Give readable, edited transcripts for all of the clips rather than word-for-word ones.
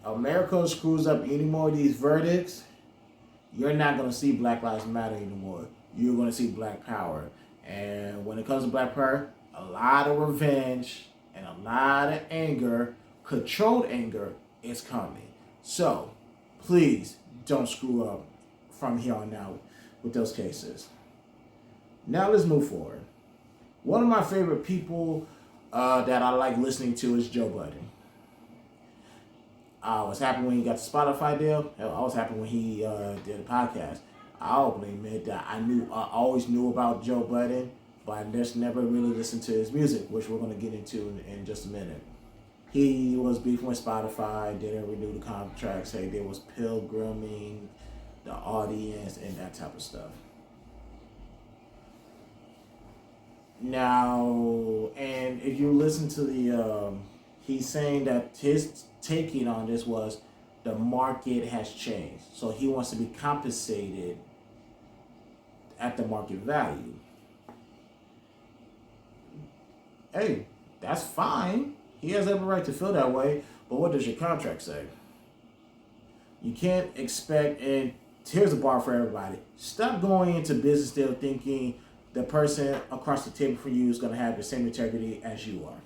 America screws up any more of these verdicts, you're not going to see Black Lives Matter anymore. You're going to see Black Power. And when it comes to Black Power, a lot of revenge and a lot of anger, controlled anger, is coming. So, please don't screw up from here on out with those cases. Now let's move forward. One of my favorite people that I like listening to is Joe Budden. I was happy when he got the Spotify deal. I was happy when he did a podcast. I openly admit that I always knew about Joe Budden, but I just never really listened to his music, which we're going to get into in just a minute. He was beefing with Spotify, didn't renew the contract, say there was pilgriming, the audience, and that type of stuff. Now, and if you listen to the, he's saying that his taking on this was the market has changed. So he wants to be compensated at the market value. Hey, that's fine. He has every right to feel that way, but what does your contract say? You can't expect, and here's a bar for everybody. Stop going into business deal thinking the person across the table from you is going to have the same integrity as you are.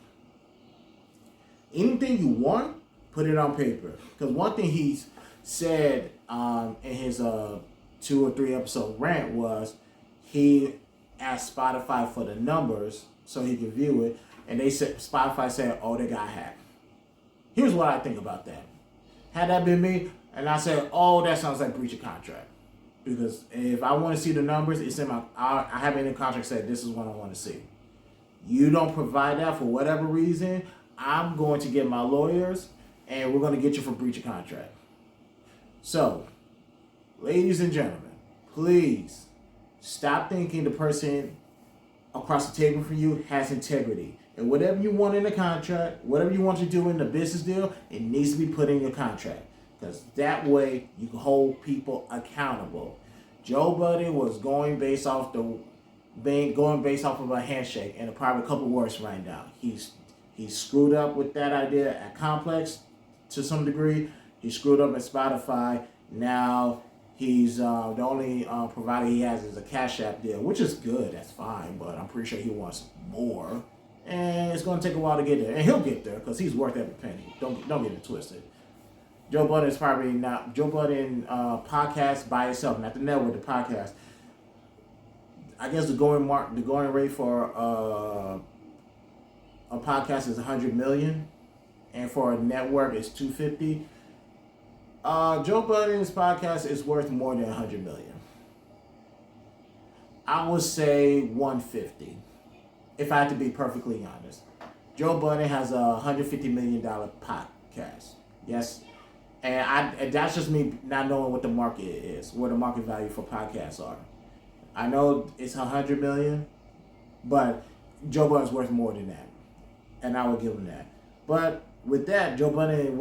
Anything you want, put it on paper. Because one thing he's said in his 2 or 3 episode rant was he asked Spotify for the numbers so he could view it, and Spotify said, oh, they got hacked. Here's what I think about that. Had that been me, and I said, oh, that sounds like breach of contract. Because if I want to see the numbers, it's in I have it in the contract said this is what I want to see. You don't provide that for whatever reason, I'm going to get my lawyers and we're going to get you for breach of contract. So, ladies and gentlemen, please stop thinking the person across the table from you has integrity. And whatever you want in the contract, whatever you want to do in the business deal, it needs to be put in your contract. Because that way you can hold people accountable. Joe Budden was going based off of a handshake and probably a couple words right now. He screwed up with that idea at Complex to some degree. He screwed up at Spotify. Now he's the only provider he has is a Cash App deal, which is good. That's fine, but I'm pretty sure he wants more, and it's going to take a while to get there. And he'll get there because he's worth every penny. Don't get it twisted. Joe Budden is probably not. Joe Budden podcast by itself, not the network, the podcast. I guess the going rate for a podcast is 100 million, and for a network it's 250. Joe Budden's podcast is worth more than 100 million. I would say 150, if I had to be perfectly honest. Joe Budden has a $150 million podcast. Yes. And that's just me not knowing what the market is, what the market value for podcasts are. I know it's 100 million, but Joe Budden's worth more than that, and I would give him that. But with that, Joe Budden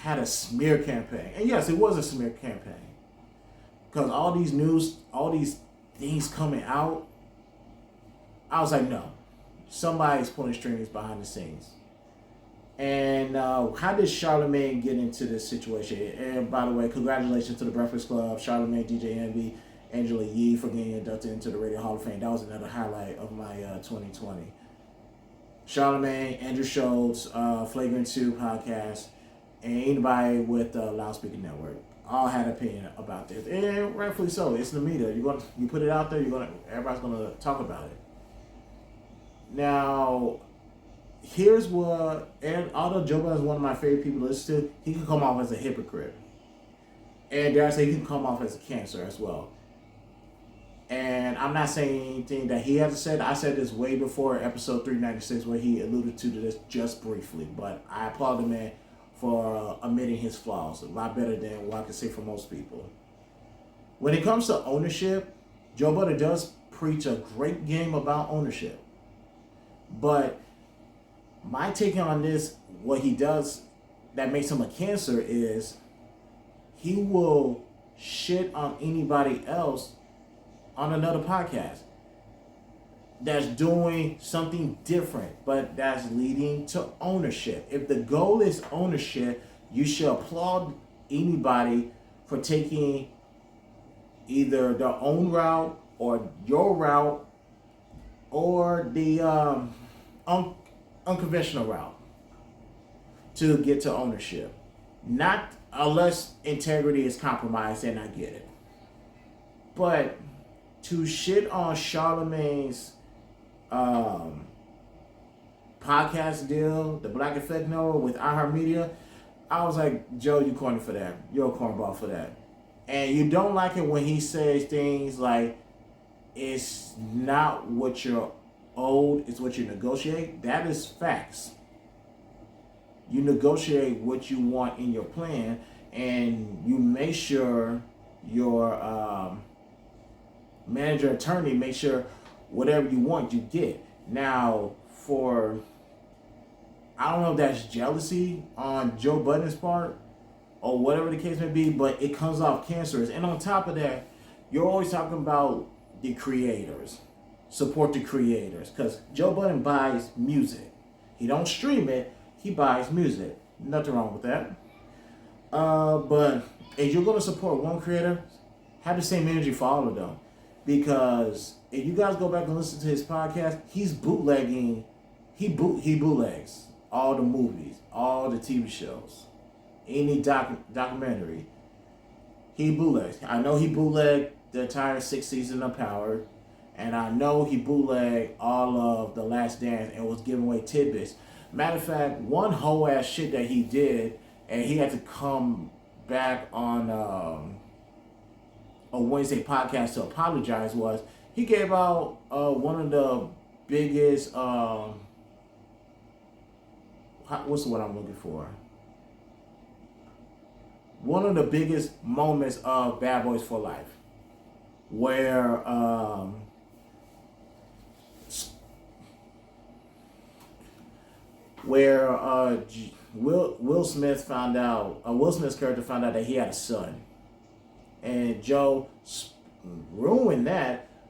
had a smear campaign, and yes, it was a smear campaign, because all these things coming out, I was like, no, somebody's pulling strings behind the scenes. And how did Charlamagne get into this situation? And by the way, congratulations to the Breakfast Club, Charlamagne, DJ Envy, Angela Yee for getting inducted into the Radio Hall of Fame. That was another highlight of my 2020. Charlamagne, Andrew Schultz, Flagrant 2 podcast, and anybody with the Loudspeaker Network all had an opinion about this, and rightfully so. It's the media. You put it out there. Everybody's gonna talk about it. Now, here's what, and although Joe Budden is one of my favorite people to listen to, he can come off as a hypocrite. And dare I say, he can come off as a cancer as well. And I'm not saying anything that he hasn't said. I said this way before episode 396 where he alluded to this just briefly. But I applaud the man for admitting his flaws. A lot better than what I can say for most people. When it comes to ownership, Joe Budden does preach a great game about ownership. But my take on this, what he does that makes him a cancer is he will shit on anybody else on another podcast that's doing something different, but that's leading to ownership. If the goal is ownership, you should applaud anybody for taking either their own route or your route or the unconventional route to get to ownership. Not unless integrity is compromised, then I get it. But to shit on Charlamagne's podcast deal, the Black Effect Network with iHeartMedia, I was like, Joe, you corny for that. You're a cornball for that. And you don't like it when he says things like, it's not what you're owed, it's what you negotiate. That is facts. You negotiate what you want in your plan, and you make sure your manager attorney make sure whatever you want you get. Now, I don't know if that's jealousy on Joe Budden's part or whatever the case may be, but it comes off cancerous. And on top of that, you're always talking about the creators. Support the creators. Because Joe Budden buys music. He don't stream it. He buys music. Nothing wrong with that. But if you're going to support one creator, have the same energy for all of them. Because if you guys go back and listen to his podcast, he's bootlegging. He bootlegs all the movies, all the TV shows, any documentary. He bootlegs. I know he bootlegged the entire 6th season of Power, and I know he bootlegged all of The Last Dance and was giving away tidbits. Matter of fact, one whole ass shit that he did, and he had to come back on a Wednesday podcast to apologize, was he gave out one of the biggest what's the word I'm looking for? One of the biggest moments of Bad Boys for Life, where Will Smith's character found out that he had a son, and Joe ruined that